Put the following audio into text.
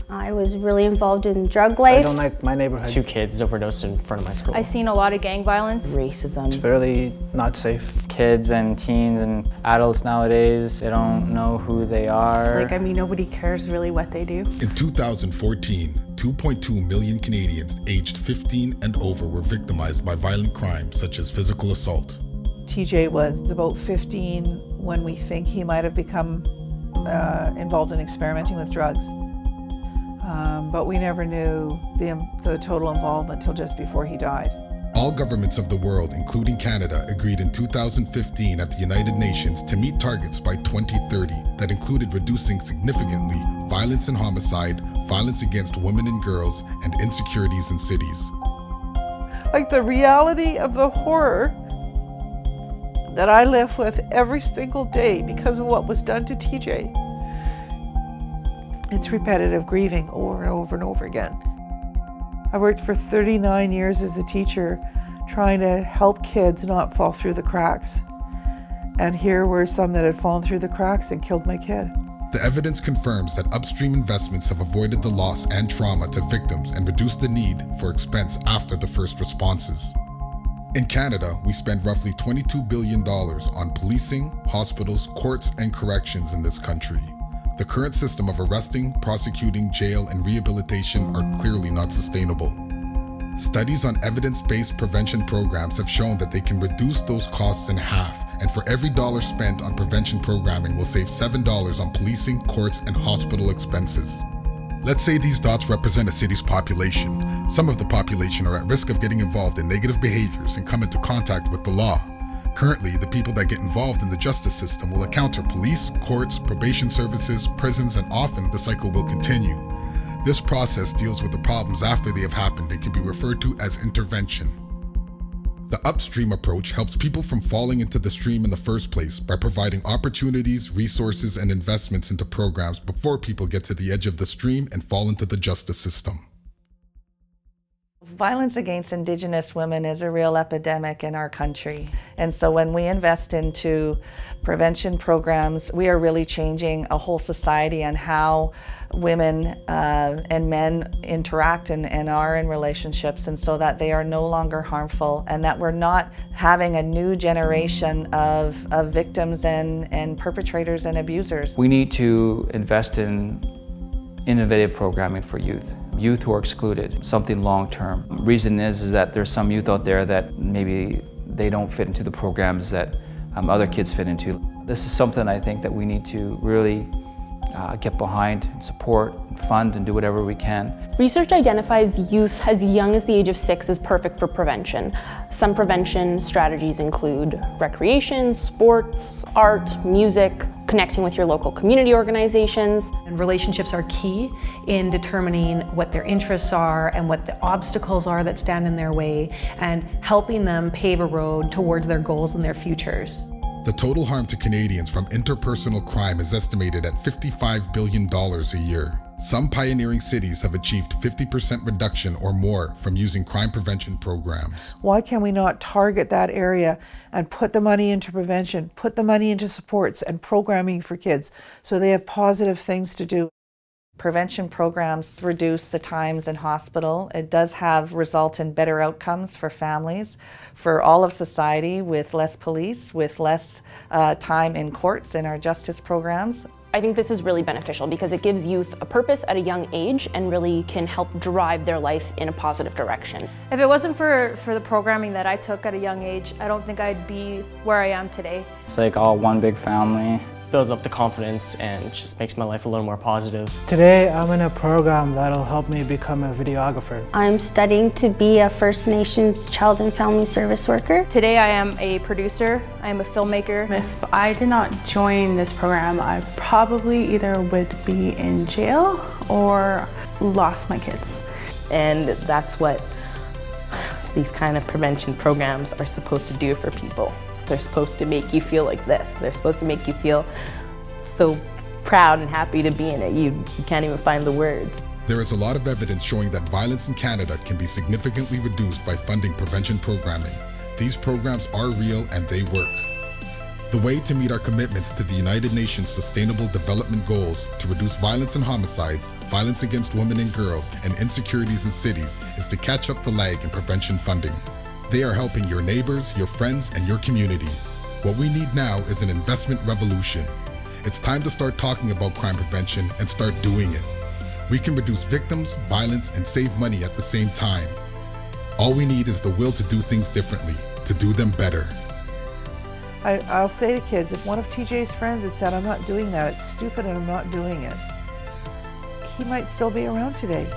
I was really involved in drug I life. don't like my neighborhood. 2 kids overdosed in front of my school. I've seen a lot of gang violence. Racism. It's really not safe. Kids and teens and adults nowadays, they don't know who they are. Nobody cares really what they do. In 2014, 2.2 million Canadians aged 15 and over were victimized by violent crimes such as physical assault. TJ was about 15 when we think he might have become involved in experimenting with drugs. But we never knew the total involvement until just before he died. All governments of the world, including Canada, agreed in 2015 at the United Nations to meet targets by 2030 that included reducing significantly violence and homicide, violence against women and girls, and insecurities in cities. Like the reality of the horror that I live with every single day because of what was done to TJ. It's repetitive grieving over and over and over again. I worked for 39 years as a teacher trying to help kids not fall through the cracks. And here were some that had fallen through the cracks and killed my kid. The evidence confirms that upstream investments have avoided the loss and trauma to victims and reduced the need for expense after the first responses. In Canada, we spend roughly $22 billion on policing, hospitals, courts, and corrections in this country. The current system of arresting, prosecuting, jail, and rehabilitation are clearly not sustainable. Studies on evidence-based prevention programs have shown that they can reduce those costs in half, and for every dollar spent on prevention programming will save $7 on policing, courts, and hospital expenses. Let's say these dots represent a city's population. Some of the population are at risk of getting involved in negative behaviors and come into contact with the law. Currently, the people that get involved in the justice system will encounter police, courts, probation services, prisons, and often the cycle will continue. This process deals with the problems after they have happened and can be referred to as intervention. The upstream approach helps people from falling into the stream in the first place by providing opportunities, resources, and investments into programs before people get to the edge of the stream and fall into the justice system. Violence against Indigenous women is a real epidemic in our country. And so when we invest into prevention programs, we are really changing a whole society on how women and men interact and are in relationships, and so that they are no longer harmful and that we're not having a new generation of victims and perpetrators and abusers. We need to invest in innovative programming for youth who are excluded, something long-term. Reason is that there's some youth out there that maybe they don't fit into the programs that other kids fit into. This is something I think that we need to really get behind, support, fund, and do whatever we can. Research identifies youth as young as the age of 6 as perfect for prevention. Some prevention strategies include recreation, sports, art, music, connecting with your local community organizations. And relationships are key in determining what their interests are and what the obstacles are that stand in their way, and helping them pave a road towards their goals and their futures. The total harm to Canadians from interpersonal crime is estimated at $55 billion a year. Some pioneering cities have achieved 50% reduction or more from using crime prevention programs. Why can we not target that area and put the money into prevention, put the money into supports and programming for kids so they have positive things to do? Prevention programs reduce the times in hospital. It does result in better outcomes for families, for all of society, with less police, with less time in courts in our justice programs. I think this is really beneficial because it gives youth a purpose at a young age and really can help drive their life in a positive direction. If it wasn't for the programming that I took at a young age, I don't think I'd be where I am today. It's like all one big family. Builds up the confidence and just makes my life a little more positive. Today, I'm in a program that'll help me become a videographer. I'm studying to be a First Nations Child and Family Service worker. Today I am a producer, I am a filmmaker. If I did not join this program, I probably either would be in jail or lost my kids. And that's what these kind of prevention programs are supposed to do for people. They're supposed to make you feel like this. They're supposed to make you feel so proud and happy to be in it. You can't even find the words. There is a lot of evidence showing that violence in Canada can be significantly reduced by funding prevention programming. These programs are real and they work. The way to meet our commitments to the United Nations Sustainable Development Goals to reduce violence and homicides, violence against women and girls, and insecurities in cities is to catch up the lag in prevention funding. They are helping your neighbors, your friends, and your communities. What we need now is an investment revolution. It's time to start talking about crime prevention and start doing it. We can reduce victims, violence, and save money at the same time. All we need is the will to do things differently, to do them better. I'll say to kids, if one of TJ's friends had said, I'm not doing that, it's stupid and I'm not doing it, he might still be around today.